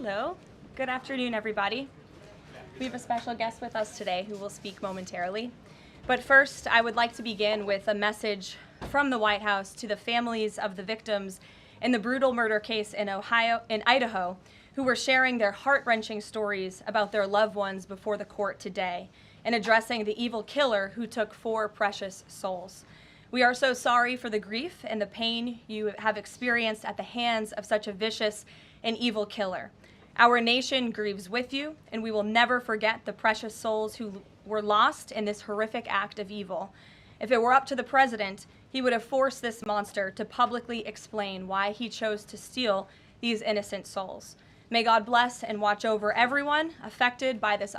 Hello. Good afternoon, everybody. We have a special guest with us today who will speak momentarily. But first, I would like to begin with a message from the White House to the families of the victims in the brutal murder case in Idaho, who were sharing their heart-wrenching stories about their loved ones before the court today and addressing the evil killer who took 4 precious souls. We are so sorry for the grief and the pain you have experienced at the hands of such a vicious and evil killer. Our nation grieves with you, and we will never forget the precious souls who were lost in this horrific act of evil. If it were up to the president, he would have forced this monster to publicly explain why he chose to steal these innocent souls. May God bless and watch over everyone affected by this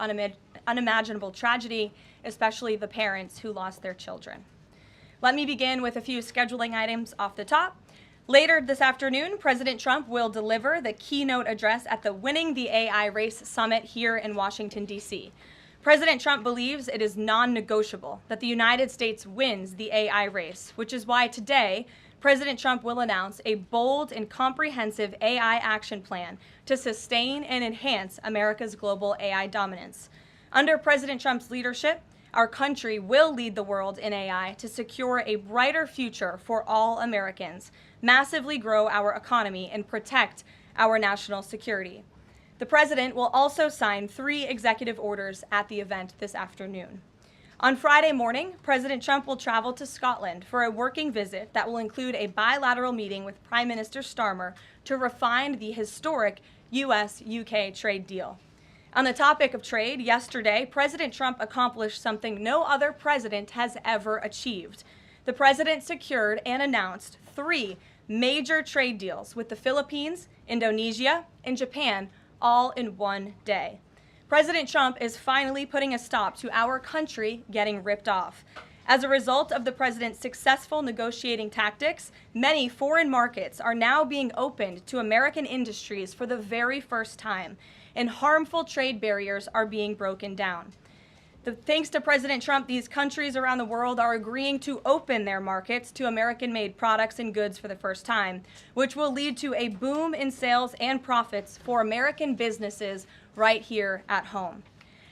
unimaginable tragedy, especially the parents who lost their children. Let me begin with a few scheduling items off the top. Later this afternoon, President Trump will deliver the keynote address at the Winning the AI Race Summit here in Washington, D.C. President Trump believes it is non-negotiable that the United States wins the AI race, which is why today, President Trump will announce a bold and comprehensive AI action plan to sustain and enhance America's global AI dominance. Under President Trump's leadership, our country will lead the world in AI to secure a brighter future for all Americans, massively grow our economy, and protect our national security. The president will also sign 3 executive orders at the event this afternoon. On Friday morning, President Trump will travel to Scotland for a working visit that will include a bilateral meeting with Prime Minister Starmer to refine the historic U.S.-UK trade deal. On the topic of trade, yesterday, President Trump accomplished something no other president has ever achieved. The president secured and announced 3 major trade deals with the Philippines, Indonesia, and Japan, all in one day. President Trump is finally putting a stop to our country getting ripped off. As a result of the president's successful negotiating tactics, many foreign markets are now being opened to American industries for the very first time, and harmful trade barriers are being broken down. Thanks to President Trump, these countries around the world are agreeing to open their markets to American-made products and goods for the first time, which will lead to a boom in sales and profits for American businesses right here at home.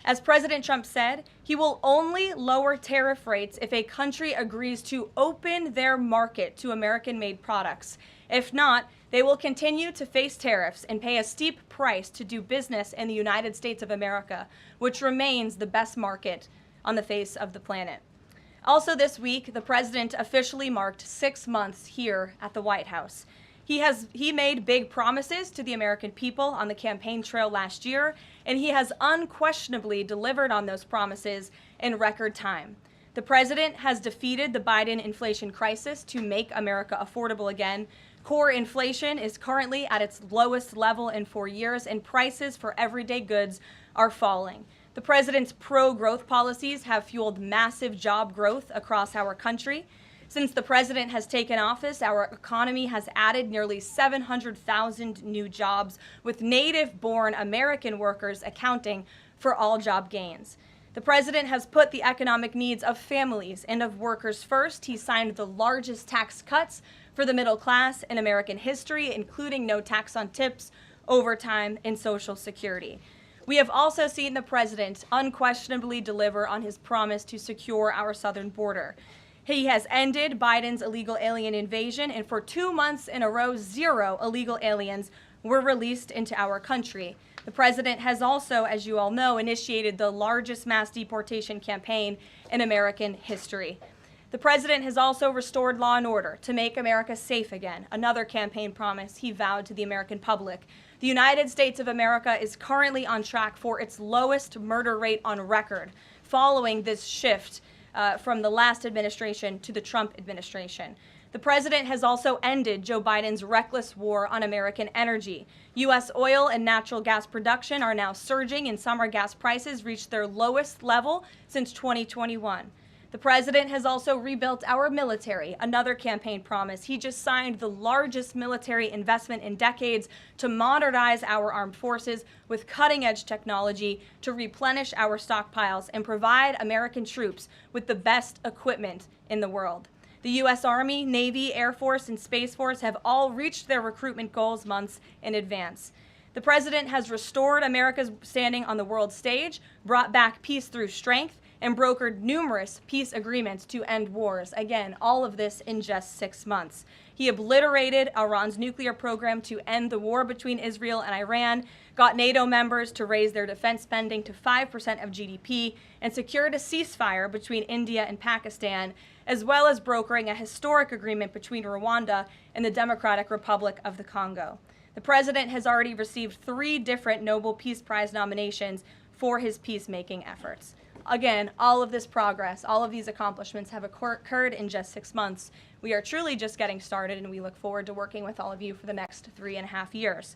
As President Trump said, he will only lower tariff rates if a country agrees to open their market to American-made products. If not, they will continue to face tariffs and pay a steep price to do business in the United States of America, which remains the best market on the face of the planet. Also this week, the president officially marked 6 months here at the White House. He made big promises to the American people on the campaign trail last year, and he has unquestionably delivered on those promises in record time. The president has defeated the Biden inflation crisis to make America affordable again. Core inflation is currently at its lowest level in 4 years, and prices for everyday goods are falling. The president's pro-growth policies have fueled massive job growth across our country. Since the president has taken office, our economy has added nearly 700,000 new jobs, with native-born American workers accounting for all job gains. The president has put the economic needs of families and of workers first. He signed the largest tax cuts for the middle class in American history, including no tax on tips, overtime, and Social Security. We have also seen the president unquestionably deliver on his promise to secure our southern border. He has ended Biden's illegal alien invasion, and for 2 months in a row, 0 illegal aliens were released into our country. The president has also, as you all know, initiated the largest mass deportation campaign in American history. The president has also restored law and order to make America safe again, another campaign promise he vowed to the American public. The United States of America is currently on track for its lowest murder rate on record, following this shift from the last administration to the Trump administration. The president has also ended Joe Biden's reckless war on American energy. U.S. oil and natural gas production are now surging, and summer gas prices reached their lowest level since 2021. The president has also rebuilt our military, another campaign promise. He just signed the largest military investment in decades to modernize our armed forces with cutting-edge technology to replenish our stockpiles and provide American troops with the best equipment in the world. The U.S. Army, Navy, Air Force, and Space Force have all reached their recruitment goals months in advance. The president has restored America's standing on the world stage, brought back peace through strength, and brokered numerous peace agreements to end wars. Again, all of this in just 6 months. He obliterated Iran's nuclear program to end the war between Israel and Iran, got NATO members to raise their defense spending to 5% of GDP, and secured a ceasefire between India and Pakistan, as well as brokering a historic agreement between Rwanda and the Democratic Republic of the Congo. The president has already received 3 different Nobel Peace Prize nominations for his peacemaking efforts. Again, all of this progress, all of these accomplishments have occurred in just 6 months. We are truly just getting started, and we look forward to working with all of you for the next 3.5 years.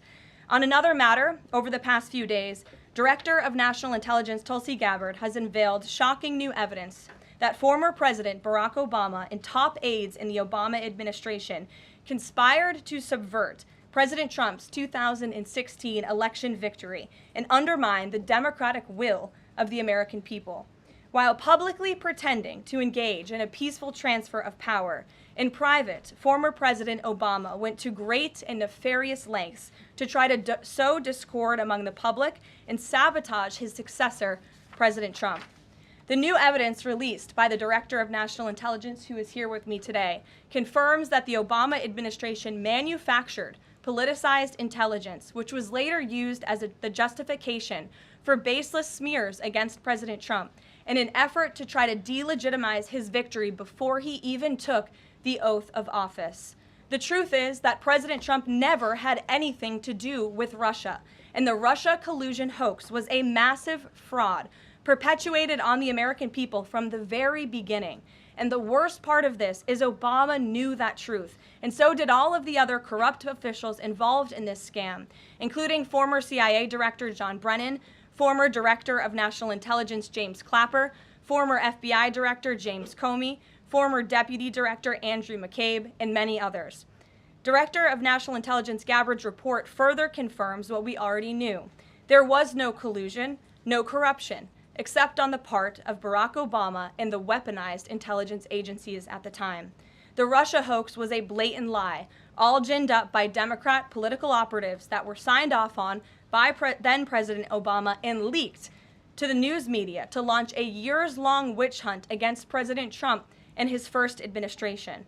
On another matter, over the past few days, Director of National Intelligence Tulsi Gabbard has unveiled shocking new evidence that former President Barack Obama and top aides in the Obama administration conspired to subvert President Trump's 2016 election victory and undermine the democratic will of the American people. While publicly pretending to engage in a peaceful transfer of power, in private, former President Obama went to great and nefarious lengths to try to sow discord among the public and sabotage his successor, President Trump. The new evidence released by the Director of National Intelligence, who is here with me today, confirms that the Obama administration manufactured politicized intelligence, which was later used as the justification for baseless smears against President Trump in an effort to try to delegitimize his victory before he even took the oath of office. The truth is that President Trump never had anything to do with Russia, and the Russia collusion hoax was a massive fraud perpetuated on the American people from the very beginning. And the worst part of this is Obama knew that truth, and so did all of the other corrupt officials involved in this scam, including former CIA Director John Brennan, former Director of National Intelligence James Clapper, former FBI Director James Comey, former Deputy Director Andrew McCabe, and many others. Director of National Intelligence Gabbard's report further confirms what we already knew. There was no collusion, no corruption, except on the part of Barack Obama and the weaponized intelligence agencies at the time. The Russia hoax was a blatant lie, all ginned up by Democrat political operatives that were signed off on by then President Obama and leaked to the news media to launch a years-long witch hunt against President Trump and his first administration.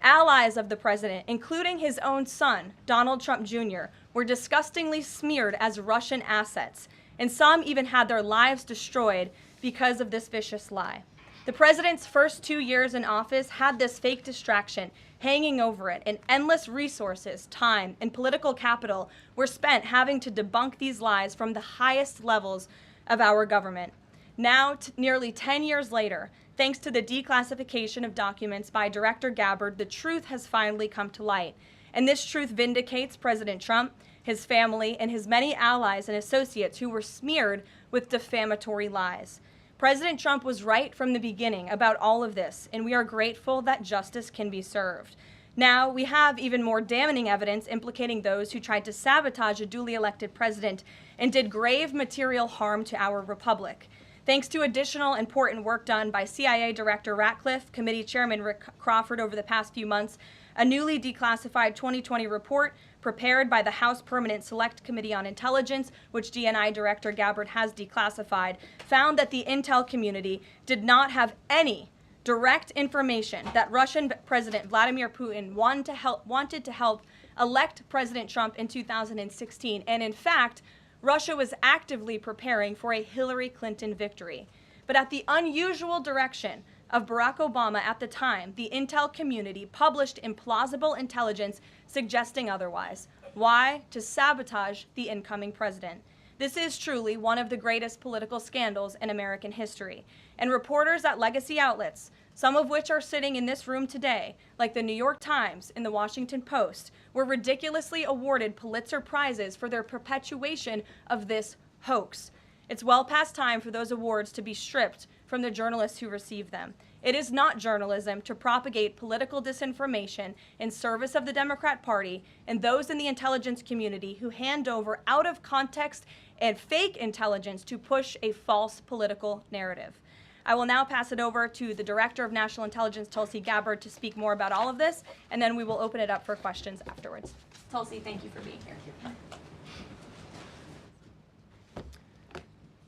Allies of the president, including his own son, Donald Trump Jr., were disgustingly smeared as Russian assets, and some even had their lives destroyed because of this vicious lie. The president's first 2 years in office had this fake distraction hanging over it, and endless resources, time, and political capital were spent having to debunk these lies from the highest levels of our government. Now, nearly 10 years later, thanks to the declassification of documents by Director Gabbard, the truth has finally come to light. And this truth vindicates President Trump, his family, and his many allies and associates who were smeared with defamatory lies. President Trump was right from the beginning about all of this, and we are grateful that justice can be served. Now, we have even more damning evidence implicating those who tried to sabotage a duly elected president and did grave material harm to our republic. Thanks to additional important work done by CIA Director Ratcliffe, Committee Chairman Rick Crawford over the past few months, a newly declassified 2020 report prepared by the House Permanent Select Committee on Intelligence, which DNI Director Gabbard has declassified, found that the intel community did not have any direct information that Russian President Vladimir Putin wanted to help elect President Trump in 2016. And in fact, Russia was actively preparing for a Hillary Clinton victory. But at the unusual direction of Barack Obama at the time, the intel community published implausible intelligence suggesting otherwise. Why? To sabotage the incoming president. This is truly one of the greatest political scandals in American history. And reporters at legacy outlets, some of which are sitting in this room today, like the New York Times and the Washington Post, were ridiculously awarded Pulitzer Prizes for their perpetuation of this hoax. It's well past time for those awards to be stripped from the journalists who receive them. It is not journalism to propagate political disinformation in service of the Democrat Party and those in the intelligence community who hand over out of context and fake intelligence to push a false political narrative. I will now pass it over to the Director of National Intelligence, Tulsi Gabbard, to speak more about all of this, and then we will open it up for questions afterwards. Tulsi, thank you for being here.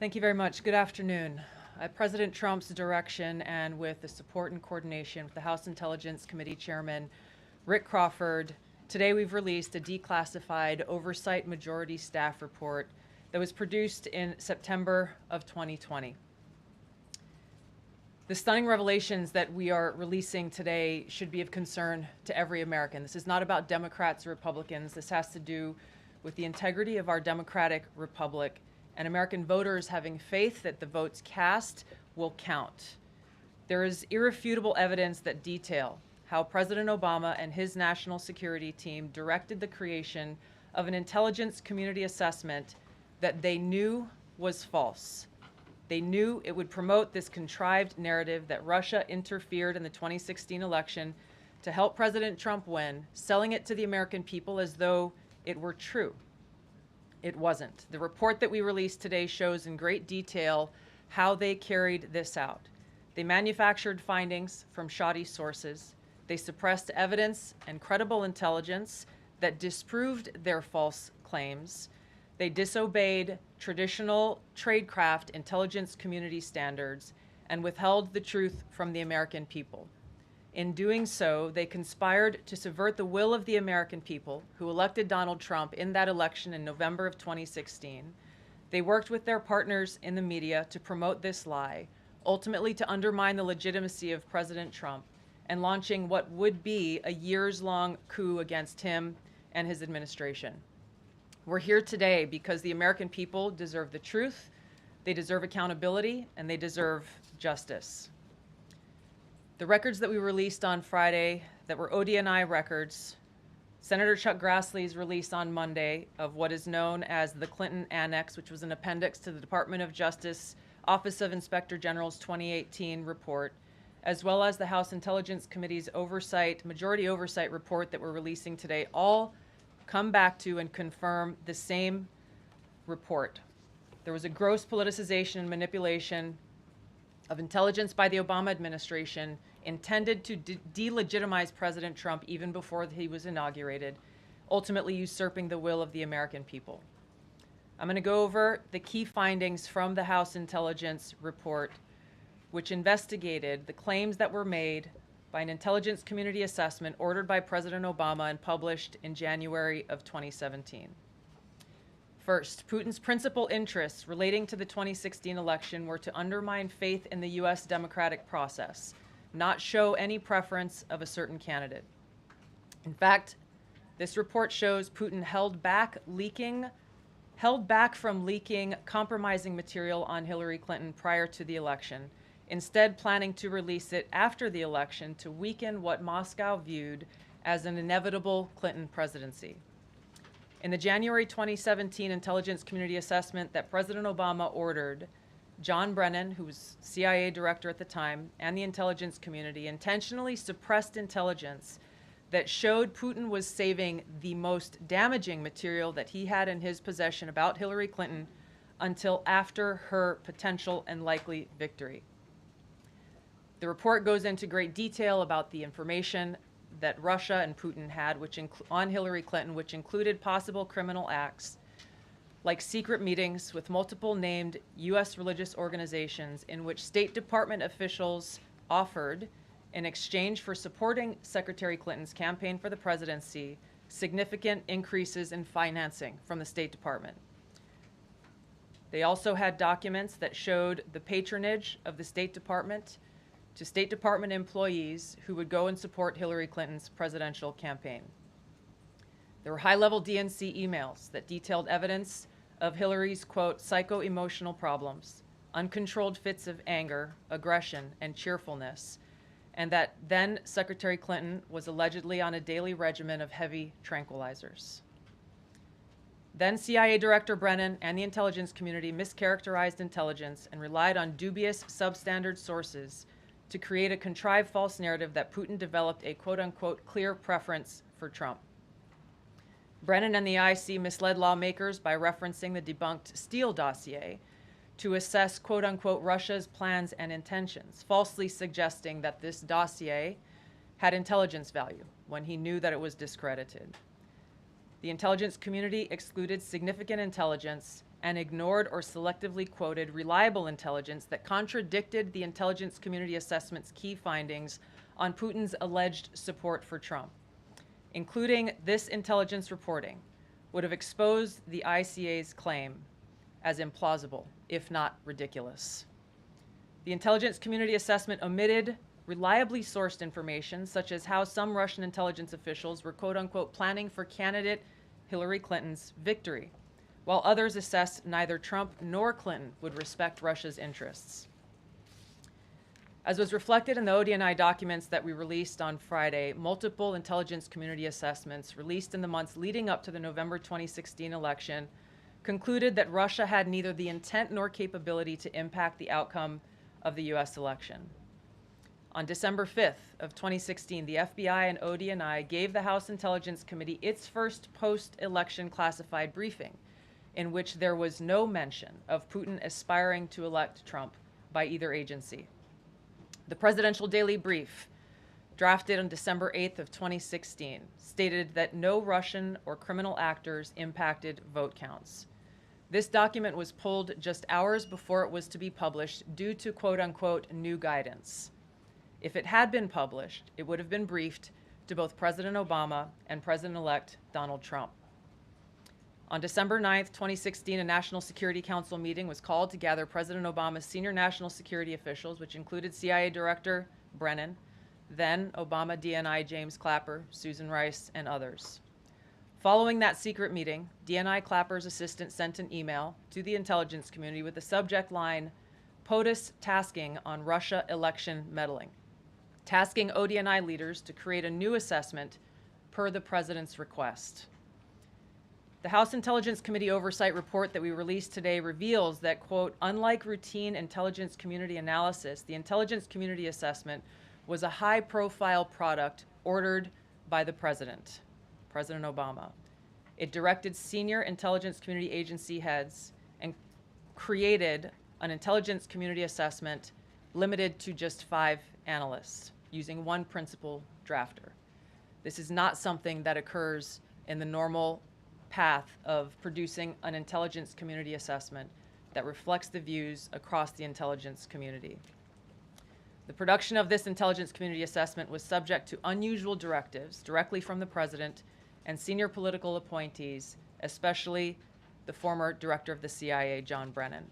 Thank you very much. Good afternoon. At President Trump's direction and with the support and coordination with the House Intelligence Committee Chairman Rick Crawford, today we've released a declassified Oversight Majority Staff report that was produced in September of 2020. The stunning revelations that we are releasing today should be of concern to every American. This is not about Democrats or Republicans. This has to do with the integrity of our democratic republic and American voters having faith that the votes cast will count. There is irrefutable evidence that detail how President Obama and his national security team directed the creation of an intelligence community assessment that they knew was false. They knew it would promote this contrived narrative that Russia interfered in the 2016 election to help President Trump win, selling it to the American people as though it were true. It wasn't. The report that we released today shows in great detail how they carried this out. They manufactured findings from shoddy sources. They suppressed evidence and credible intelligence that disproved their false claims. They disobeyed traditional tradecraft intelligence community standards and withheld the truth from the American people. In doing so, they conspired to subvert the will of the American people who elected Donald Trump in that election in November of 2016. They worked with their partners in the media to promote this lie, ultimately to undermine the legitimacy of President Trump and launching what would be a years-long coup against him and his administration. We're here today because the American people deserve the truth, they deserve accountability, and they deserve justice. The records that we released on Friday that were ODNI records, Senator Chuck Grassley's release on Monday of what is known as the Clinton Annex, which was an appendix to the Department of Justice Office of Inspector General's 2018 report, as well as the House Intelligence Committee's majority oversight report that we're releasing today, all come back to and confirm the same report. There was a gross politicization and manipulation of intelligence by the Obama administration intended to delegitimize President Trump even before he was inaugurated, ultimately usurping the will of the American people. I'm going to go over the key findings from the House Intelligence report, which investigated the claims that were made by an intelligence community assessment ordered by President Obama and published in January of 2017. First, Putin's principal interests relating to the 2016 election were to undermine faith in the U.S. democratic process, not show any preference of a certain candidate. In fact, this report shows Putin held back from leaking compromising material on Hillary Clinton prior to the election, instead planning to release it after the election to weaken what Moscow viewed as an inevitable Clinton presidency. In the January 2017 intelligence community assessment that President Obama ordered, John Brennan, who was CIA director at the time, and the intelligence community intentionally suppressed intelligence that showed Putin was saving the most damaging material that he had in his possession about Hillary Clinton until after her potential and likely victory. The report goes into great detail about the information that Russia and Putin had on Hillary Clinton, which included possible criminal acts like secret meetings with multiple named U.S. religious organizations in which State Department officials offered, in exchange for supporting Secretary Clinton's campaign for the presidency, significant increases in financing from the State Department. They also had documents that showed the patronage of the State Department to State Department employees who would go and support Hillary Clinton's presidential campaign. There were high-level DNC emails that detailed evidence of Hillary's, quote, psycho-emotional problems, uncontrolled fits of anger, aggression, and cheerfulness, and that then Secretary Clinton was allegedly on a daily regimen of heavy tranquilizers. Then CIA Director Brennan and the intelligence community mischaracterized intelligence and relied on dubious substandard sources to create a contrived false narrative that Putin developed a quote-unquote clear preference for Trump. Brennan and the IC misled lawmakers by referencing the debunked Steele dossier to assess quote-unquote Russia's plans and intentions, falsely suggesting that this dossier had intelligence value when he knew that it was discredited. The intelligence community excluded significant intelligence and ignored or selectively quoted reliable intelligence that contradicted the intelligence community assessment's key findings on Putin's alleged support for Trump. Including this intelligence reporting would have exposed the ICA's claim as implausible, if not ridiculous. The intelligence community assessment omitted reliably sourced information, such as how some Russian intelligence officials were quote-unquote planning for candidate Hillary Clinton's victory, while others assessed neither Trump nor Clinton would respect Russia's interests. As was reflected in the ODNI documents that we released on Friday, multiple intelligence community assessments released in the months leading up to the November 2016 election concluded that Russia had neither the intent nor capability to impact the outcome of the US election. On December 5th of 2016, the FBI and ODNI gave the House Intelligence Committee its first post-election classified briefing, in which there was no mention of Putin aspiring to elect Trump by either agency. The Presidential Daily Brief, drafted on December 8th of 2016, stated that no Russian or criminal actors impacted vote counts. This document was pulled just hours before it was to be published due to quote-unquote new guidance. If it had been published, it would have been briefed to both President Obama and President-elect Donald Trump. On December 9th, 2016, a National Security Council meeting was called to gather President Obama's senior national security officials, which included CIA Director Brennan, then Obama DNI James Clapper, Susan Rice, and others. Following that secret meeting, DNI Clapper's assistant sent an email to the intelligence community with the subject line, POTUS tasking on Russia election meddling, tasking ODNI leaders to create a new assessment per the president's request. The House Intelligence Committee oversight report that we released today reveals that, quote, unlike routine intelligence community analysis, the intelligence community assessment was a high-profile product ordered by the president, President Obama. It directed senior intelligence community agency heads and created an intelligence community assessment limited to just 5 analysts using one principal drafter. This is not something that occurs in the normal path of producing an intelligence community assessment that reflects the views across the intelligence community. The production of this intelligence community assessment was subject to unusual directives directly from the president and senior political appointees, especially the former director of the CIA, John Brennan.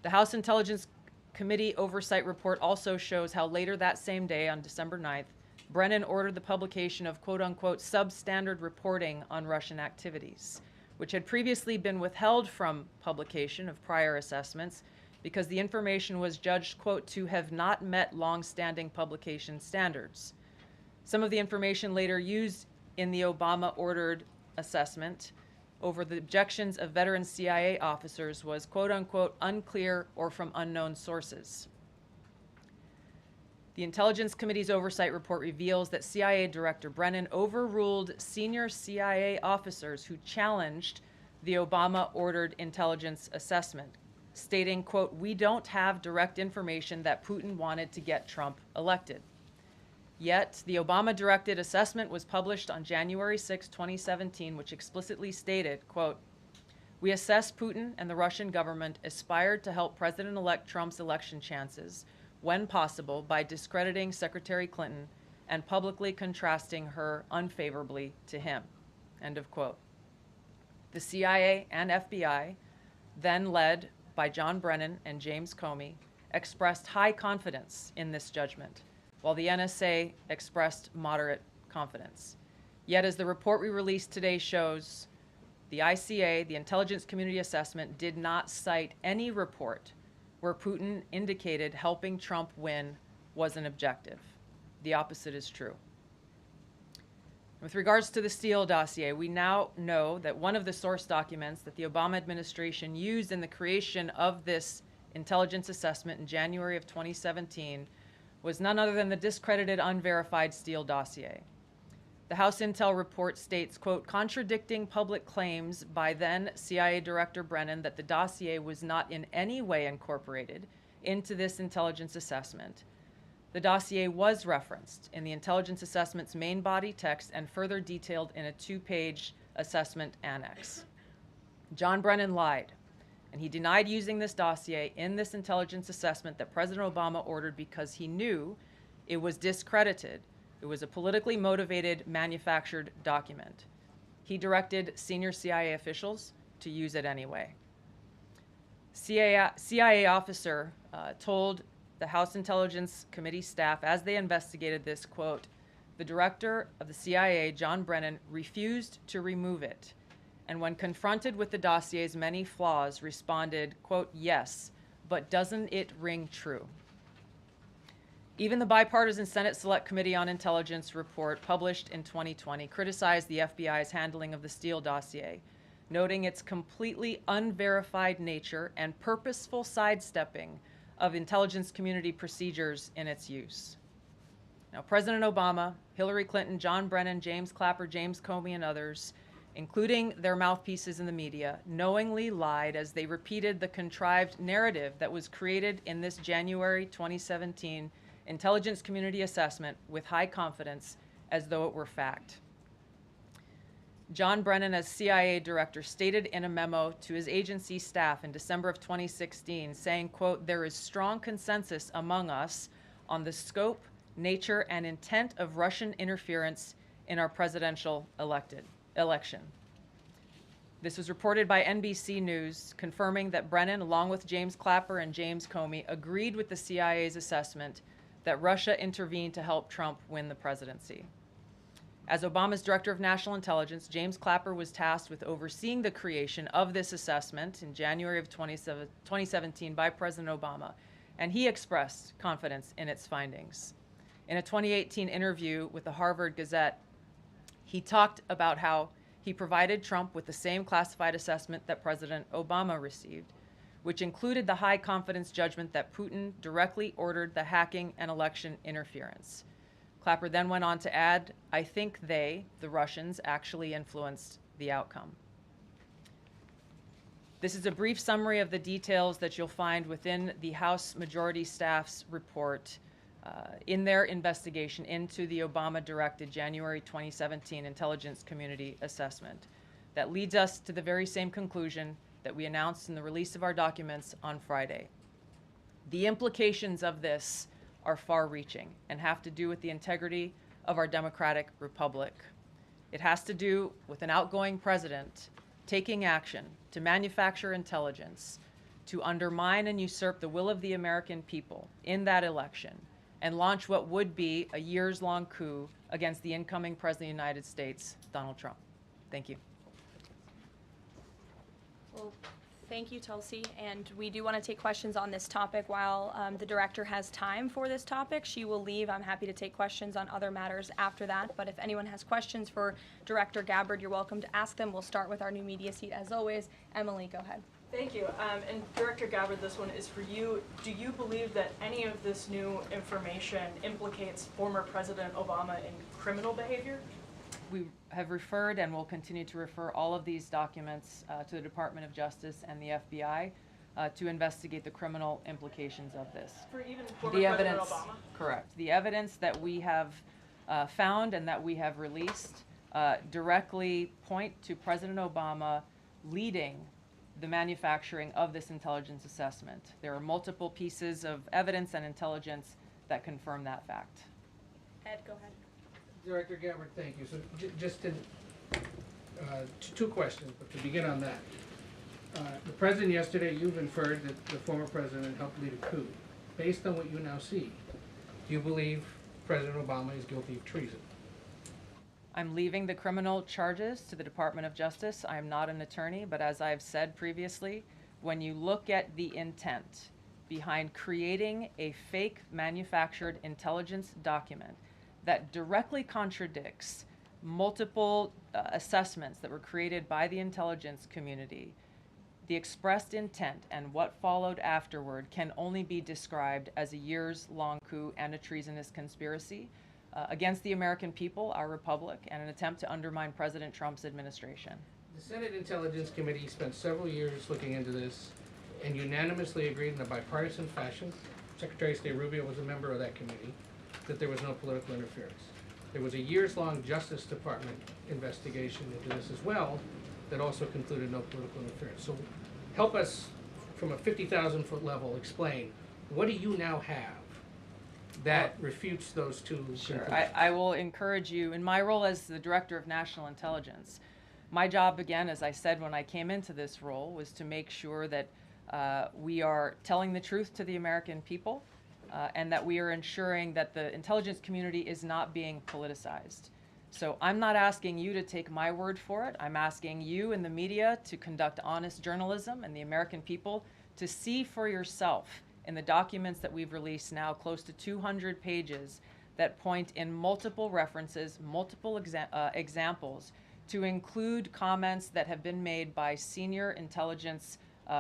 The House Intelligence Committee oversight report also shows how later that same day, on December 9th, Brennan ordered the publication of quote-unquote substandard reporting on Russian activities, which had previously been withheld from publication of prior assessments because the information was judged, quote, to have not met long-standing publication standards. Some of the information later used in the Obama-ordered assessment over the objections of veteran CIA officers was, quote-unquote, unclear or from unknown sources. The Intelligence Committee's oversight report reveals that CIA Director Brennan overruled senior CIA officers who challenged the Obama-ordered intelligence assessment, stating, quote, we don't have direct information that Putin wanted to get Trump elected. Yet, the Obama-directed assessment was published on January 6, 2017, which explicitly stated, quote, we assess Putin and the Russian government aspired to help President-elect Trump's election chances when possible by discrediting Secretary Clinton and publicly contrasting her unfavorably to him, end of quote. The CIA and FBI, then led by John Brennan and James Comey, expressed high confidence in this judgment, while the NSA expressed moderate confidence. Yet, as the report we released today shows, the ICA, the Intelligence Community Assessment, did not cite any report where Putin indicated helping Trump win was an objective. The opposite is true. With regards to the Steele dossier, we now know that one of the source documents that the Obama administration used in the creation of this intelligence assessment in January of 2017 was none other than the discredited, unverified Steele dossier. The House Intel report states, quote, contradicting public claims by then CIA Director Brennan that the dossier was not in any way incorporated into this intelligence assessment. The dossier was referenced in the intelligence assessment's main body text and further detailed in a 2-page Assessment Annex. John Brennan lied, and he denied using this dossier in this intelligence assessment that President Obama ordered because he knew it was discredited. It was a politically motivated, manufactured document. He directed senior CIA officials to use it anyway. CIA officer told the House Intelligence Committee staff as they investigated this, quote, "The director of the CIA, John Brennan, refused to remove it, and when confronted with the dossier's many flaws, responded, quote, 'Yes, but doesn't it ring true?'" Even the bipartisan Senate Select Committee on Intelligence report published in 2020 criticized the FBI's handling of the Steele dossier, noting its completely unverified nature and purposeful sidestepping of intelligence community procedures in its use. Now, President Obama, Hillary Clinton, John Brennan, James Clapper, James Comey, and others, including their mouthpieces in the media, knowingly lied as they repeated the contrived narrative that was created in this January 2017 intelligence community assessment with high confidence as though it were fact. John Brennan, as CIA director, stated in a memo to his agency staff in December of 2016, saying, quote, "There is strong consensus among us on the scope, nature, and intent of Russian interference in our presidential election." This was reported by NBC News, confirming that Brennan, along with James Clapper and James Comey, agreed with the CIA's assessment that Russia intervened to help Trump win the presidency. As Obama's Director of National Intelligence, James Clapper was tasked with overseeing the creation of this assessment in January of 2017 by President Obama, and he expressed confidence in its findings. In a 2018 interview with the Harvard Gazette, he talked about how he provided Trump with the same classified assessment that President Obama received, which included the high confidence judgment that Putin directly ordered the hacking and election interference. Clapper then went on to add, "I think they, the Russians, actually influenced the outcome." This is a brief summary of the details that you'll find within the House Majority Staff's report in their investigation into the Obama-directed January 2017 Intelligence Community Assessment. That leads us to the very same conclusion that we announced in the release of our documents on Friday. The implications of this are far-reaching and have to do with the integrity of our democratic republic. It has to do with an outgoing president taking action to manufacture intelligence, to undermine and usurp the will of the American people in that election, and launch what would be a years-long coup against the incoming President of the United States, Donald Trump. Thank you. Well, thank you, Tulsi. And we do want to take questions on this topic while the director has time for this topic. She will leave. I'm happy to take questions on other matters after that. But if anyone has questions for Director Gabbard, you're welcome to ask them. We'll start with our new media seat as always. Emily, go ahead. Thank you. And Director Gabbard, this one is for you. Do you believe that any of this new information implicates former President Obama in criminal behavior? We have referred and will continue to refer all of these documents to the Department of Justice and the FBI to investigate the criminal implications of this. For even former The President evidence, Obama? correct. The evidence that we have found and that we have released directly point to President Obama leading the manufacturing of this intelligence assessment. There are multiple pieces of evidence and intelligence that confirm that fact. Ed, go ahead. Director Gabbard, thank you. So just in, two questions, but to begin on that. The President yesterday, you've inferred that the former President helped lead a coup. Based on what you now see, do you believe President Obama is guilty of treason? I'm leaving the criminal charges to the Department of Justice. I am not an attorney, but as I've said previously, when you look at the intent behind creating a fake manufactured intelligence document that directly contradicts multiple assessments that were created by the intelligence community, the expressed intent and what followed afterward can only be described as a years-long coup and a treasonous conspiracy against the American people, our republic, and an attempt to undermine President Trump's administration. The Senate Intelligence Committee spent several years looking into this and unanimously agreed in a bipartisan fashion, Secretary of State Rubio was a member of that committee, that there was no political interference. There was a years-long Justice Department investigation into this as well that also concluded no political interference. So help us, from a 50,000-foot level, explain, what do you now have that refutes those two Sure. conclusions? I will encourage you, in my role as the Director of National Intelligence, my job, again, as I said when I came into this role, was to make sure that we are telling the truth to the American people and that we are ensuring that the intelligence community is not being politicized. So I'm not asking you to take my word for it. I'm asking you and the media to conduct honest journalism and the American people to see for yourself in the documents that we've released now, close to 200 pages, that point in multiple references, multiple examples, to include comments that have been made by senior intelligence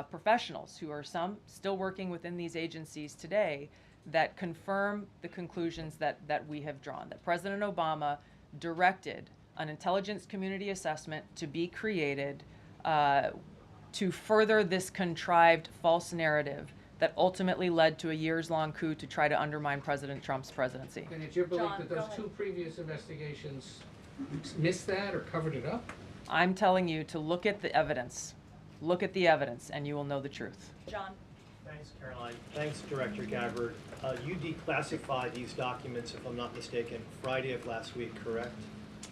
professionals, who are some still working within these agencies today, that confirm the conclusions that we have drawn, that President Obama directed an intelligence community assessment to be created to further this contrived false narrative that ultimately led to a years-long coup to try to undermine President Trump's presidency. And it's your belief John, that go those ahead. two previous investigations missed that or covered it up? I'm telling you to look at the evidence. Look at the evidence, and you will know the truth. John. Thanks, Caroline. Thanks, Director Gabbard. You declassified these documents, if I'm not mistaken, Friday of last week, correct?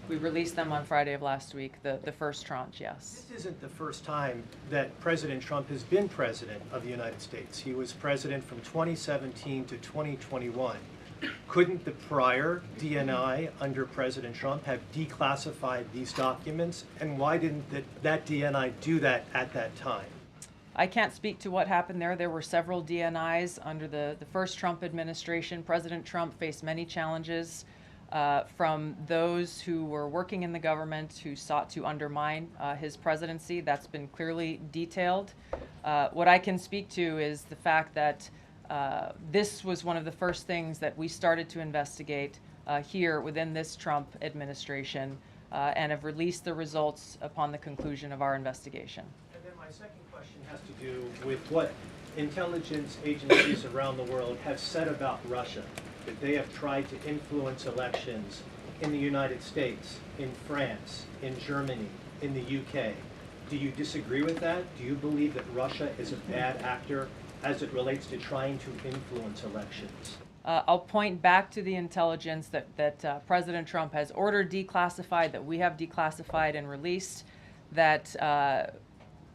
We released them on Friday of last week, the first tranche, yes. This isn't the first time that President Trump has been president of the United States. He was president from 2017 to 2021. Couldn't the prior DNI under President Trump have declassified these documents? And why didn't that DNI do that at that time? I can't speak to what happened there. There were several DNIs under the first Trump administration. President Trump faced many challenges from those who were working in the government who sought to undermine his presidency. That's been clearly detailed. What I can speak to is the fact that this was one of the first things that we started to investigate here within this Trump administration and have released the results upon the conclusion of our investigation. And then my second question has to do with what intelligence agencies around the world have said about Russia, that they have tried to influence elections in the United States, in France, in Germany, in the UK. Do you disagree with that? Do you believe that Russia is a bad actor as it relates to trying to influence elections? I'll point back to the intelligence that President Trump has ordered declassified, that we have declassified and released, that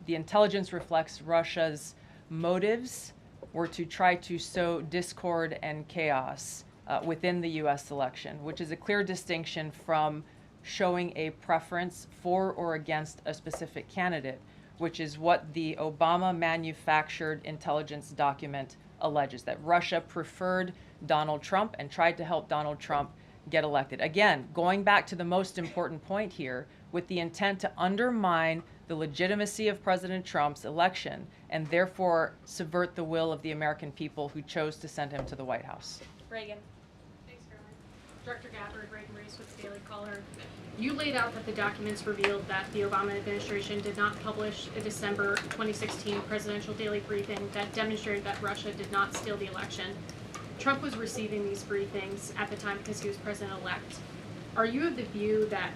the intelligence reflects Russia's motives were to try to sow discord and chaos within the U.S. election, which is a clear distinction from showing a preference for or against a specific candidate, which is what the Obama manufactured intelligence document alleges, that Russia preferred Donald Trump and tried to help Donald Trump get elected. Again, going back to the most important point here, with the intent to undermine the legitimacy of President Trump's election and therefore subvert the will of the American people who chose to send him to the White House. Reagan. Thanks, Caroline. Director Gabbard, Reagan Reese with the Daily Caller. You laid out that the documents revealed that the Obama administration did not publish a December 2016 presidential daily briefing that demonstrated that Russia did not steal the election. Trump was receiving these briefings at the time because he was president-elect. Are you of the view that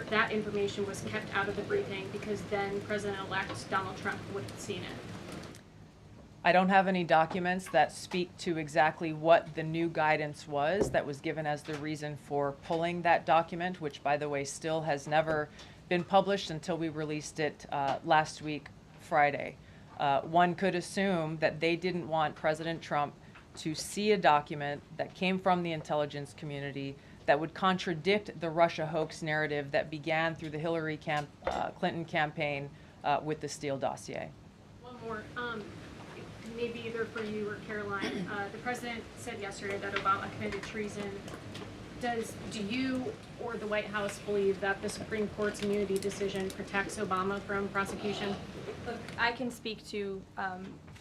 that information was kept out of the briefing because then President-elect Donald Trump would have seen it? I don't have any documents that speak to exactly what the new guidance was that was given as the reason for pulling that document, which, by the way, still has never been published until we released it last week, Friday. One could assume that they didn't want President Trump to see a document that came from the intelligence community that would contradict the Russia hoax narrative that began through the Hillary Clinton campaign with the Steele dossier. One more. Maybe either for you or Caroline. The president said yesterday that Obama committed treason. Do you or the White House believe that the Supreme Court's immunity decision protects Obama from prosecution? Look, I can speak to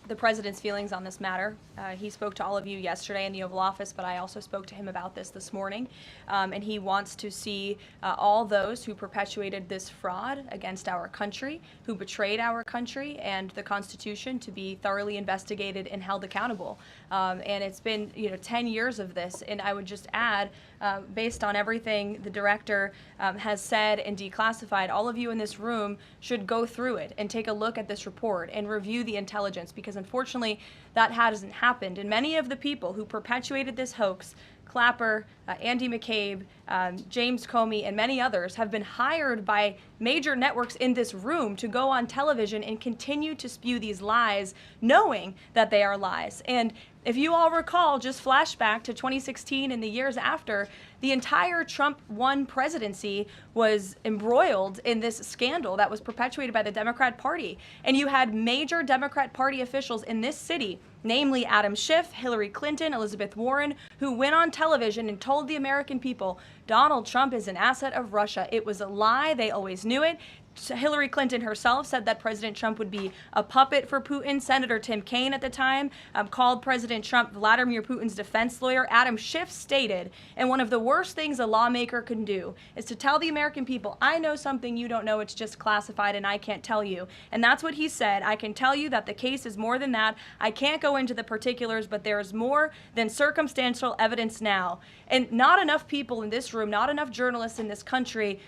the president's feelings on this matter. He spoke to all of you yesterday in the Oval Office, but I also spoke to him about this morning. And he wants to see all those who perpetuated this fraud against our country, who betrayed our country and the Constitution, to be thoroughly investigated and held accountable. And it's been 10 years of this. And I would just add, based on everything the director has said and declassified, all of you in this room should go through it and take a look at this report and review the intelligence, because unfortunately that hasn't happened. And many of the people who perpetuated this hoax, Clapper, Andy McCabe, James Comey, and many others, have been hired by major networks in this room to go on television and continue to spew these lies, knowing that they are lies. And if you all recall, just flashback to 2016 and the years after, the entire Trump 1 presidency was embroiled in this scandal that was perpetuated by the Democrat Party. And you had major Democrat Party officials in this city, namely Adam Schiff, Hillary Clinton, Elizabeth Warren, who went on television and told the American people, Donald Trump is an asset of Russia. It was a lie. They always knew it. Hillary Clinton herself said that President Trump would be a puppet for Putin. Senator Tim Kaine at the time called President Trump Vladimir Putin's defense lawyer. Adam Schiff stated, and one of the worst things a lawmaker can do is to tell the American people, I know something you don't know, it's just classified and I can't tell you. And that's what he said. I can tell you that the case is more than that. I can't go into the particulars, but there is more than circumstantial evidence now. And not enough people in this room, not enough journalists in this country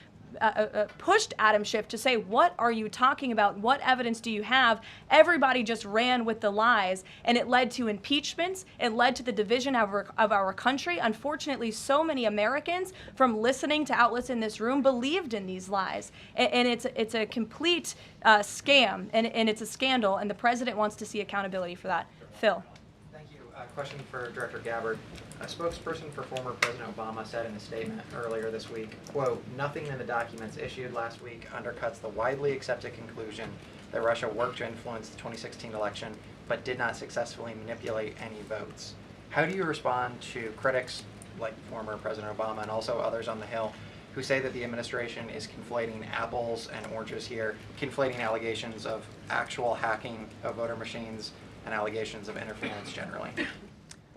pushed Adam Schiff to say, what are you talking about? What evidence do you have? Everybody just ran with the lies, and it led to impeachments. It led to the division of our country. Unfortunately, so many Americans, from listening to outlets in this room, believed in these lies. And it's a complete scam, and it's a scandal, and the president wants to see accountability for that. Phil. Thank you. Question for Director Gabbard. A spokesperson for former President Obama said in a statement earlier this week, quote, nothing in the documents issued last week undercuts the widely accepted conclusion that Russia worked to influence the 2016 election but did not successfully manipulate any votes. How do you respond to critics like former President Obama and also others on the Hill who say that the administration is conflating apples and oranges here, conflating allegations of actual hacking of voter machines and allegations of interference generally?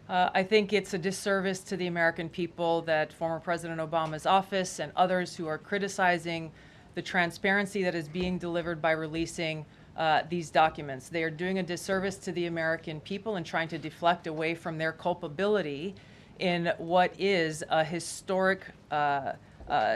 I think it's a disservice to the American people that former President Obama's office and others who are criticizing the transparency that is being delivered by releasing these documents. They are doing a disservice to the American people and trying to deflect away from their culpability in what is a historic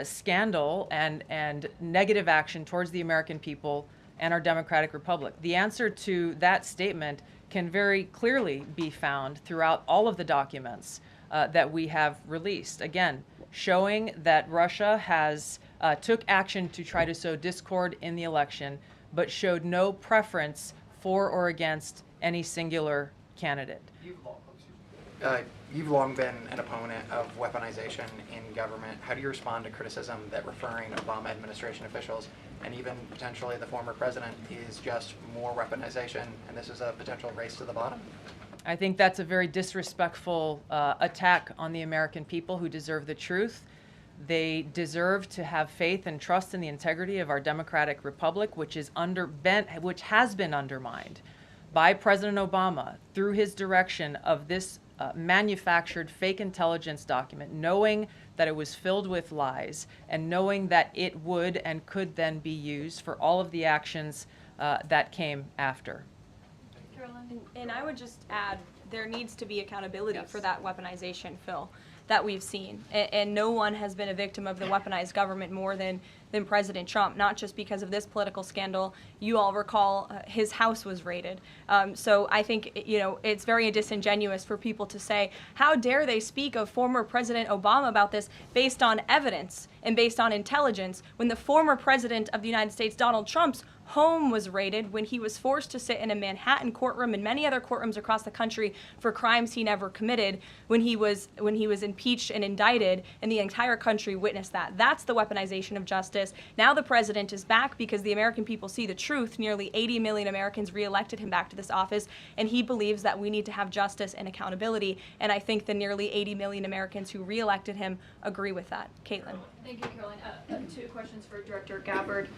scandal and negative action towards the American people and our democratic republic. The answer to that statement can very clearly be found throughout all of the documents that we have released. Again, showing that Russia has took action to try to sow discord in the election, but showed no preference for or against any singular candidate. You've long been an opponent of weaponization in government. How do you respond to criticism that referring Obama administration officials and even potentially the former president is just more weaponization and this is a potential race to the bottom? I think that's a very disrespectful attack on the American people who deserve the truth. They deserve to have faith and trust in the integrity of our democratic republic, which has been undermined by President Obama through his direction of this manufactured fake intelligence document, knowing that it was filled with lies and knowing that it would and could then be used for all of the actions that came after. Karoline? And I would just add, there needs to be accountability for that weaponization, Phil, that we've seen. And no one has been a victim of the weaponized government more than President Trump, not just because of this political scandal. You all recall his house was raided. So I think, it's very disingenuous for people to say, how dare they speak of former President Obama about this based on evidence and based on intelligence, when the former president of the United States, Donald Trump's home was raided, when he was forced to sit in a Manhattan courtroom and many other courtrooms across the country for crimes he never committed, when he was impeached and indicted, and the entire country witnessed that. That's the weaponization of justice. justice. Now the president is back because the American people see the truth. Nearly 80 million Americans reelected him back to this office, and he believes that we need to have justice and accountability. And I think the nearly 80 million Americans who reelected him agree with that. Caitlin. Thank you, Caroline. Two questions for Director Gabbard,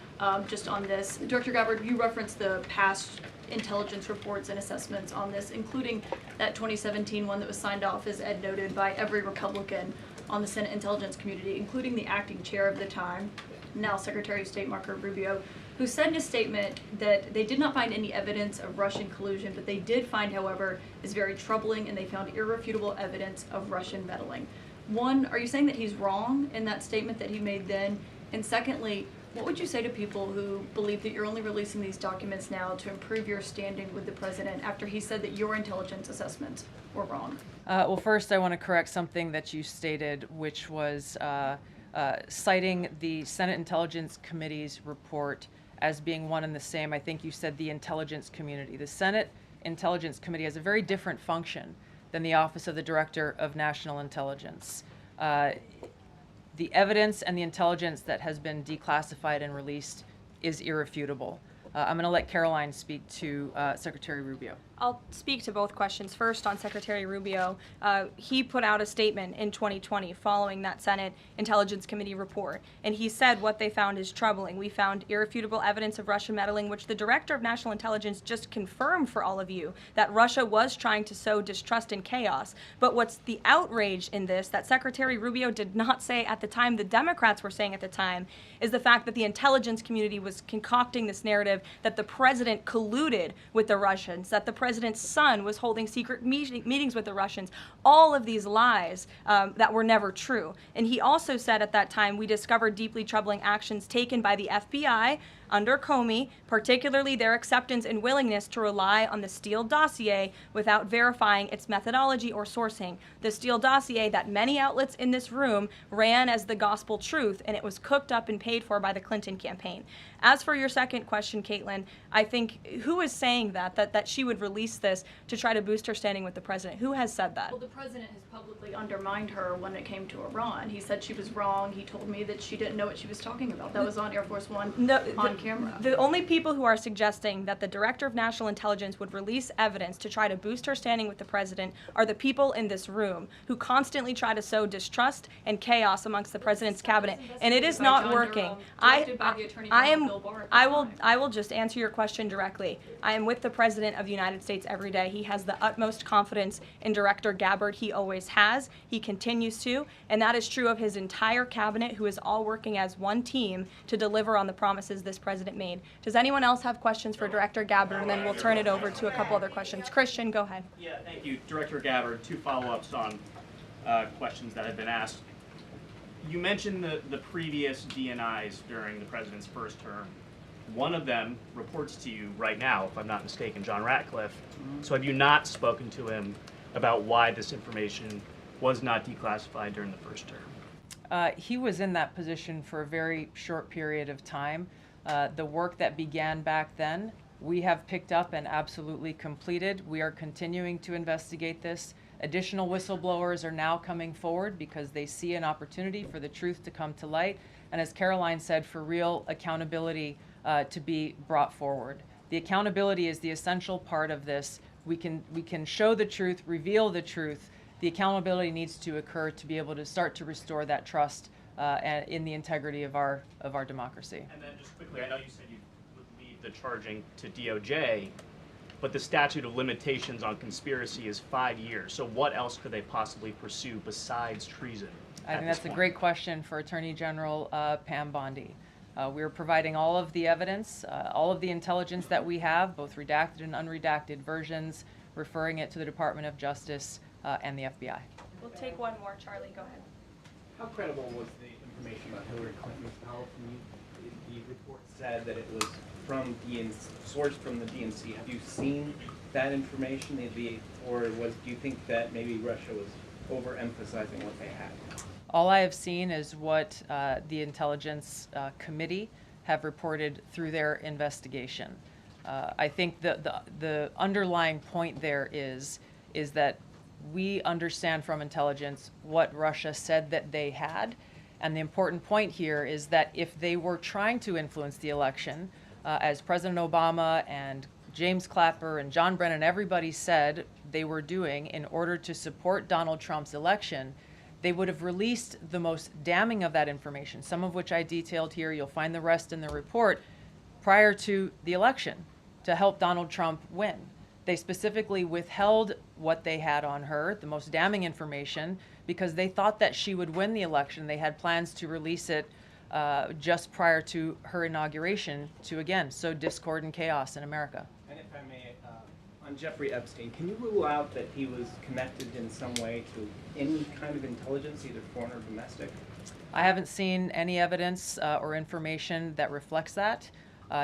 just on this. Director Gabbard, you referenced the past intelligence reports and assessments on this, including that 2017 one that was signed off, as Ed noted, by every Republican on the Senate Intelligence Community, including the acting chair of the time, now Secretary of State Marco Rubio, who said in a statement that they did not find any evidence of Russian collusion, but they did find, however, is very troubling, and they found irrefutable evidence of Russian meddling. One, are you saying that he's wrong in that statement that he made then? And secondly, what would you say to people who believe that you're only releasing these documents now to improve your standing with the president after he said that your intelligence assessments were wrong? Well, first I want to correct something that you stated, which was citing the Senate Intelligence Committee's report as being one and the same. I think you said the intelligence community. The Senate Intelligence Committee has a very different function than the Office of the Director of National Intelligence. The evidence and the intelligence that has been declassified and released is irrefutable. I'm going to let Karoline speak to Secretary Rubio. I'll speak to both questions. First, on Secretary Rubio, he put out a statement in 2020 following that Senate Intelligence Committee report, and he said what they found is troubling. We found irrefutable evidence of Russian meddling, which the Director of National Intelligence just confirmed for all of you, that Russia was trying to sow distrust and chaos. But what's the outrage in this that Secretary Rubio did not say at the time, the Democrats were saying at the time, is the fact that the intelligence community was concocting this narrative that the president colluded with the Russians, that the president's son was holding secret meetings with the Russians, all of these lies that were never true. And he also said at that time, we discovered deeply troubling actions taken by the FBI under Comey, particularly their acceptance and willingness to rely on the Steele dossier without verifying its methodology or sourcing. The Steele dossier that many outlets in this room ran as the gospel truth, and it was cooked up and paid for by the Clinton campaign. As for your second question, Caitlin, I think who is saying that she would release this to try to boost her standing with the president? Who has said that? Well, the president has publicly undermined her when it came to Iran. He said she was wrong. He told me that she didn't know what she was talking about. That was on Air Force One on camera. The only people who are suggesting that the Director of National Intelligence would release evidence to try to boost her standing with the president are the people in this room who constantly try to sow distrust and chaos amongst the president's cabinet, and it is not working. I will just answer your question directly. I am with the President of the United States every day. He has the utmost confidence in Director Gabbard. He always has. He continues to, and that is true of his entire cabinet, who is all working as one team to deliver on the promises this president made. Does anyone else have questions for Director Gabbard? And then we'll turn it over to a couple other questions. Christian, go ahead. Yeah, thank you, Director Gabbard. Two follow-ups on questions that have been asked. You mentioned the previous DNIs during the president's first term. One of them reports to you right now, if I'm not mistaken, John Ratcliffe. So have you not spoken to him about why this information was not declassified during the first term? He was in that position for a very short period of time. The work that began back then, we have picked up and absolutely completed. We are continuing to investigate this. Additional whistleblowers are now coming forward because they see an opportunity for the truth to come to light. And as Karoline said, for real accountability to be brought forward. The accountability is the essential part of this. We can show the truth, reveal the truth. The accountability needs to occur to be able to start to restore that trust in the integrity of our democracy. And then just quickly, I know you said you would leave the charging to DOJ, but the statute of limitations on conspiracy is 5 years. So what else could they possibly pursue besides treason? I think that's a great question for Attorney General Pam Bondi. We're providing all of the evidence, all of the intelligence that we have, both redacted and unredacted versions, referring it to the Department of Justice and the FBI. We'll take one more. Charlie, go ahead. How credible was the information about Hillary Clinton's health? The report said that it was from sourced from the DNC. Have you seen that information, or do you think that maybe Russia was overemphasizing what they had? All I have seen is what the Intelligence Committee have reported through their investigation. I think the underlying point there is that we understand from intelligence what Russia said that they had, And the important point here is that if they were trying to influence the election, as President Obama and James Clapper and John Brennan, everybody said they were doing in order to support Donald Trump's election, they would have released the most damning of that information, some of which I detailed here. You'll find the rest in the report, prior to the election to help Donald Trump win. They specifically withheld what they had on her, the most damning information, because they thought that she would win the election. They had plans to release it just prior to her inauguration to, again, sow discord and chaos in America. And if I may, on Jeffrey Epstein, can you rule out that he was connected in some way to any kind of intelligence, either foreign or domestic? I haven't seen any evidence or information that reflects that.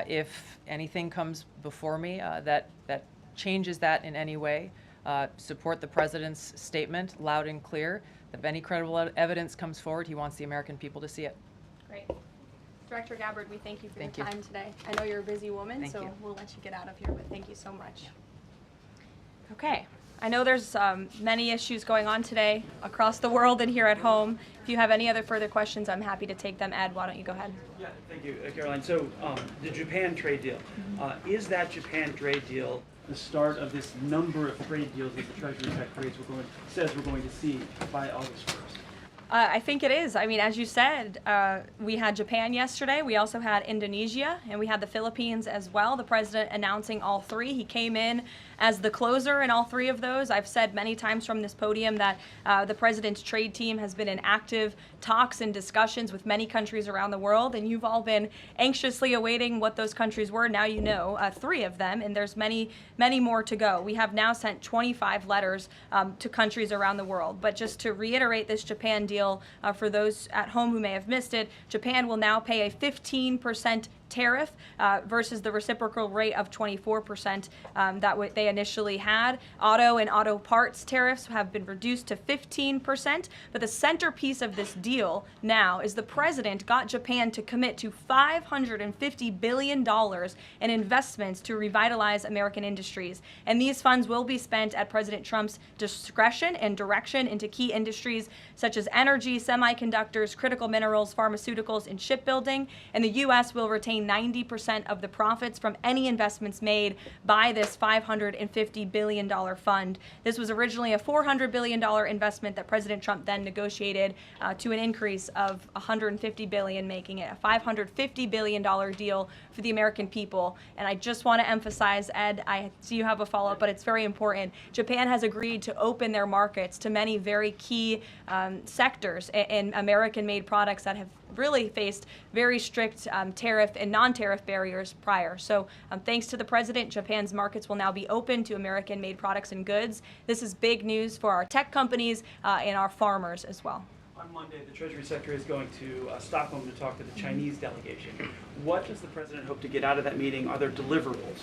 If anything comes before me that changes that in any way, support the president's statement loud and clear. If any credible evidence comes forward, he wants the American people to see it. Great. Director Gabbard, we thank you for Thank your you. time today. I know you're a busy woman, Thank so you. we'll let you get out of here, but thank you so much. Okay. I know there's many issues going on today across the world and here at home. If you have any other further questions, I'm happy to take them. Ed, why don't you go ahead? Yeah, thank you, Caroline. So the Japan trade deal, is that Japan trade deal the start of this number of trade deals that the Treasury Secretary says we're going to see by August 1st? I think it is. I mean, as you said, we had Japan yesterday. We also had Indonesia, and we had the Philippines as well. The president announcing all three. He came in as the closer in all three of those. I've said many times from this podium that the president's trade team has been in active talks and discussions with many countries around the world, and you've all been anxiously awaiting what those countries were. Now you know three of them, and there's many, many more to go. We have now sent 25 letters to countries around the world. But just to reiterate this Japan deal, for those at home who may have missed it, Japan will now pay a 15% tariff versus the reciprocal rate of 24% that they initially had. Auto and auto parts tariffs have been reduced to 15%, but the centerpiece of this deal now is the president got Japan to commit to $550 billion in investments to revitalize American industries. And these funds will be spent at President Trump's discretion and direction into key industries such as energy, semiconductors, critical minerals, pharmaceuticals, and shipbuilding. And the U.S. will retain 90% of the profits from any investments made by this $550 billion fund. This was originally a $400 billion investment that President Trump then negotiated to an increase of $150 billion, making it a $550 billion deal for the American people. And I just want to emphasize, Ed, I see you have a follow-up, but it's very important. Japan has agreed to open their markets to many very key sectors in American-made products that have really faced very strict tariff and non-tariff barriers prior. So thanks to the president, Japan's markets will now be open to American-made products and goods. This is big news for our tech companies and our farmers as well. On Monday, the Treasury Secretary is going to Stockholm to talk to the Chinese delegation. What does the president hope to get out of that meeting? Are there deliverables?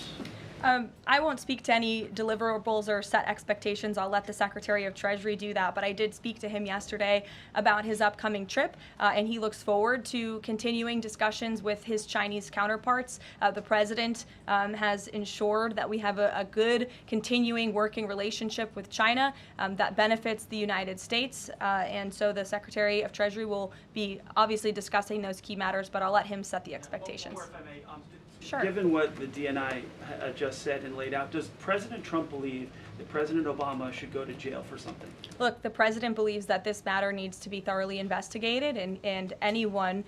I won't speak to any deliverables or set expectations. I'll let the Secretary of Treasury do that. But I did speak to him yesterday about his upcoming trip, and he looks forward to continuing discussions with his Chinese counterparts. The president has ensured that we have a good continuing working relationship with China that benefits the United States. And so the Secretary of Treasury will be obviously discussing those key matters, but I'll let him set the expectations. One more, if I may. Sure. Given what the DNI just said and laid out, does President Trump believe that President Obama should go to jail for something? Look, the president believes that this matter needs to be thoroughly investigated, and anyone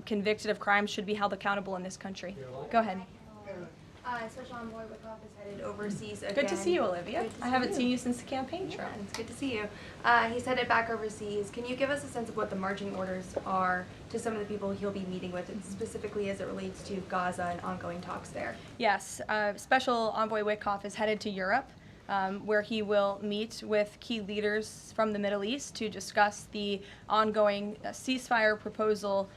convicted of crime should be held accountable in this country. Go ahead. Special Envoy Wickoff is headed overseas again. Good to see you, Olivia. Good to I see haven't you. seen you since the campaign trail. Yeah, it's good to see you. He's headed back overseas. Can you give us a sense of what the marching orders are to some of the people he'll be meeting with, and specifically as it relates to Gaza and ongoing talks there? Yes, Special Envoy Wickoff is headed to Europe, where he will meet with key leaders from the Middle East to discuss the ongoing ceasefire proposal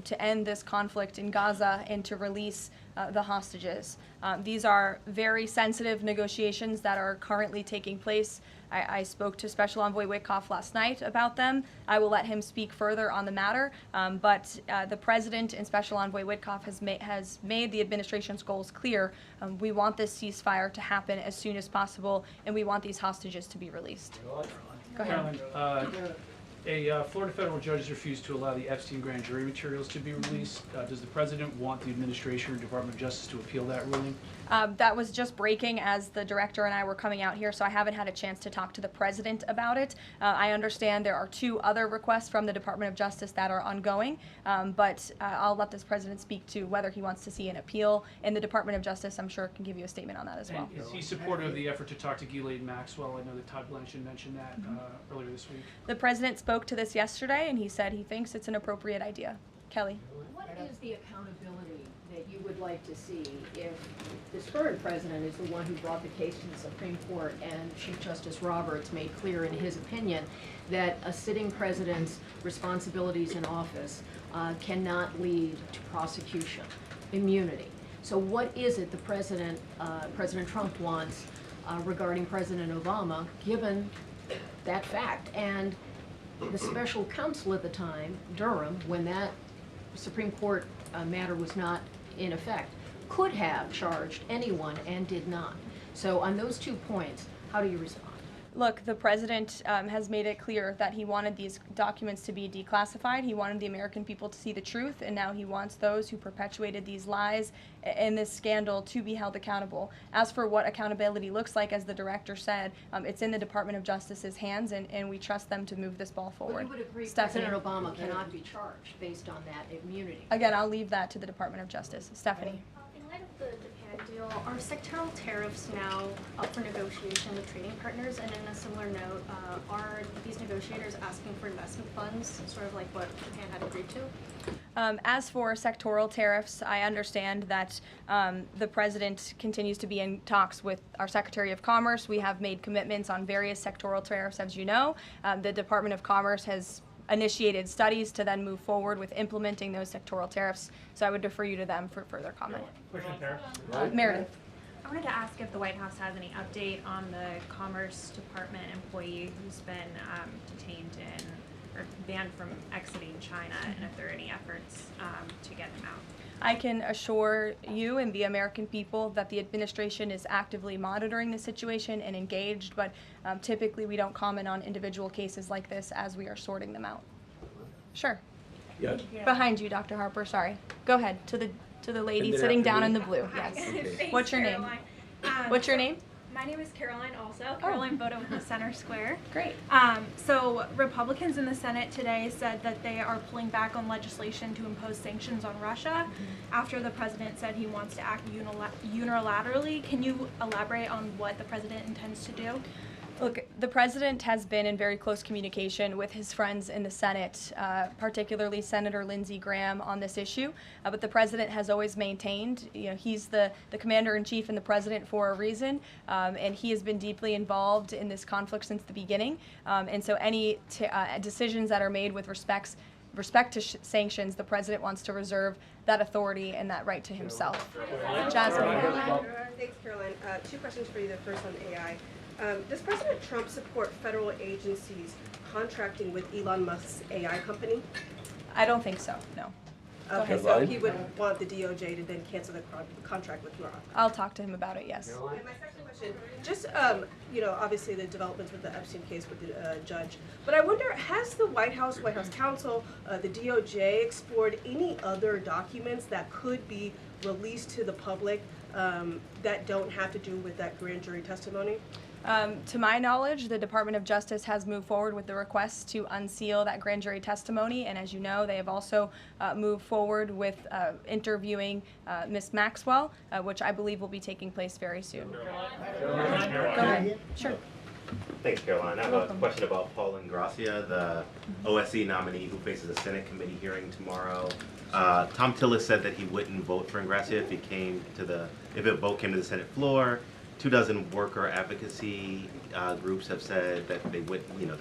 to end this conflict in Gaza and to release the hostages. These are very sensitive negotiations that are currently taking place. I spoke to Special Envoy Wickoff last night about them. I will let him speak further on the matter, but the President and Special Envoy Wickoff has made the administration's goals clear. We want this ceasefire to happen as soon as possible, and we want these hostages to be released. Go ahead. Caroline, A Florida federal judge has refused to allow the Epstein grand jury materials to be released. Does the president want the administration or Department of Justice to appeal that ruling? That was just breaking as the director and I were coming out here, so I haven't had a chance to talk to the president about it. I understand there are 2 other requests from the Department of Justice that are ongoing, but I'll let this president speak to whether he wants to see an appeal. And the Department of Justice, I'm sure, can give you a statement on that as well. And is he supportive of the effort to talk to Ghislaine Maxwell? I know that Todd Blanchard mentioned that earlier this week. The president spoke to this yesterday, and he said he thinks it's an appropriate idea. Kelly. What is the accountability that you would like to see if this current president is the one who brought the case to the Supreme Court and Chief Justice Roberts made clear in his opinion that a sitting president's responsibilities in office cannot lead to prosecution, immunity? So what is it the President Trump wants regarding President Obama, given that fact? And the special counsel at the time, Durham, when that Supreme Court matter was not in effect, could have charged anyone and did not. So on those 2 points, how do you respond? Look, the president has made it clear that he wanted these documents to be declassified. He wanted the American people to see the truth, and now he wants those who perpetuated these lies and this scandal to be held accountable. As for what accountability looks like, as the director said, it's in the Department of Justice's hands, and we trust them to move this ball forward. But you would agree Stephanie. President Obama cannot be charged based on that immunity? Again, I'll leave that to the Department of Justice. Stephanie. In light of the Japan deal, are sectoral tariffs now up for negotiation with trading partners? And in a similar note, are these negotiators asking for investment funds, sort of like what Japan had agreed to? As for sectoral tariffs, I understand that the president continues to be in talks with our Secretary of Commerce. We have made commitments on various sectoral tariffs, as you know. The Department of Commerce has initiated studies to then move forward with implementing those sectoral tariffs. So I would defer you to them for further comment. Meredith. I wanted to ask if the White House has any update on the Commerce Department employee who's been detained or banned from exiting China, and if there are any efforts to get him out. I can assure you and the American people that the administration is actively monitoring the situation and engaged, but typically we don't comment on individual cases like this as we are sorting them out. Sure. Yes. Behind you, Dr. Harper, sorry. Go ahead, to the lady sitting down in the blue, yes. Thanks, What's your name? Caroline. What's your name? My name is Caroline also. Caroline Boda with the Center Square. Great. So Republicans in the Senate today said that they are pulling back on legislation to impose sanctions on Russia after the president said he wants to act unilaterally. Can you elaborate on what the president intends to do? Look, the president has been in very close communication with his friends in the Senate, particularly Senator Lindsey Graham, on this issue. But the president has always maintained, he's the commander-in-chief and the president for a reason, and he has been deeply involved in this conflict since the beginning. And so any decisions that are made with respect to sanctions, the president wants to reserve that authority and that right to himself. Jasmine. Thanks, Caroline. 2 questions for you. The first on AI. Does President Trump support federal agencies contracting with Elon Musk's AI company? I don't think so, no. Okay, so he would want the DOJ to then cancel the contract with Grok. I'll talk to him about it, yes. And my second question, just, obviously the developments with the Epstein case with the judge, but I wonder, has the White House counsel, the DOJ explored any other documents that could be released to the public that don't have to do with that grand jury testimony? To my knowledge, the Department of Justice has moved forward with the request to unseal that grand jury testimony, and as you know, they have also moved forward with interviewing Ms. Maxwell, which I believe will be taking place very soon. Go ahead. Sure. Thanks, Caroline. I have a question about Paul Ingracia, the OSC nominee who faces a Senate committee hearing tomorrow. Tom Tillis said that he wouldn't vote for Ingracia if a vote came to the Senate floor. 24 worker advocacy groups have said that they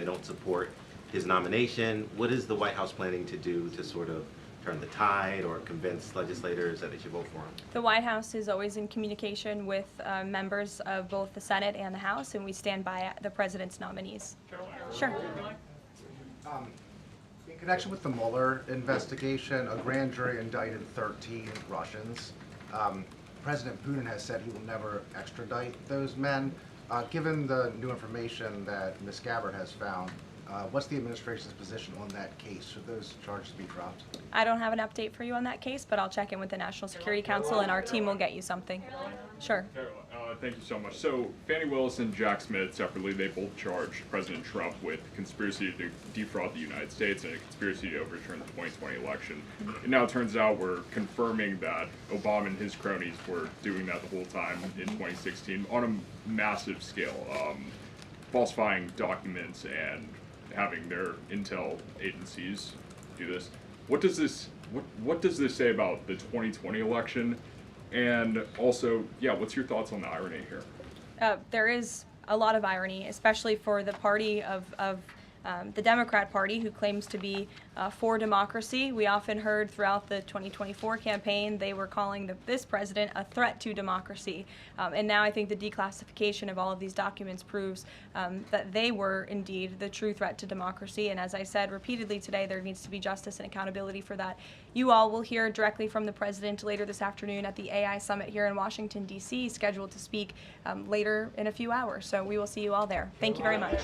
don't support his nomination. What is the White House planning to do to sort of turn the tide or convince legislators that they should vote for him? The White House is always in communication with members of both the Senate and the House, and we stand by the president's nominees. Sure. In connection with the Mueller investigation, a grand jury indicted 13 Russians. President Putin has said he will never extradite those men. Given the new information that Ms. Gabbard has found, What's the administration's position on that case? Should those charges be dropped? I don't have an update for you on that case, but I'll check in with the National Security Council and our team will get you something. Sure. Thank you so much. So Fannie Willis and Jack Smith separately, they both charged President Trump with conspiracy to defraud the United States and a conspiracy to overturn the 2020 election. And now it turns out we're confirming that Obama and his cronies were doing that the whole time in 2016 on a massive scale, falsifying documents and having their intel agencies do this. What does this say about the 2020 election? And also, yeah, what's your thoughts on the irony here? There is a lot of irony, especially for the party of the Democrat Party, who claims to be for democracy. We often heard throughout the 2024 campaign they were calling this president a threat to democracy. And now I think the declassification of all of these documents proves that they were indeed the true threat to democracy. And as I said repeatedly today, there needs to be justice and accountability for that. You all will hear directly from the president later this afternoon at the AI Summit here in Washington, D.C., scheduled to speak later in a few hours. So we will see you all there. Thank you very much.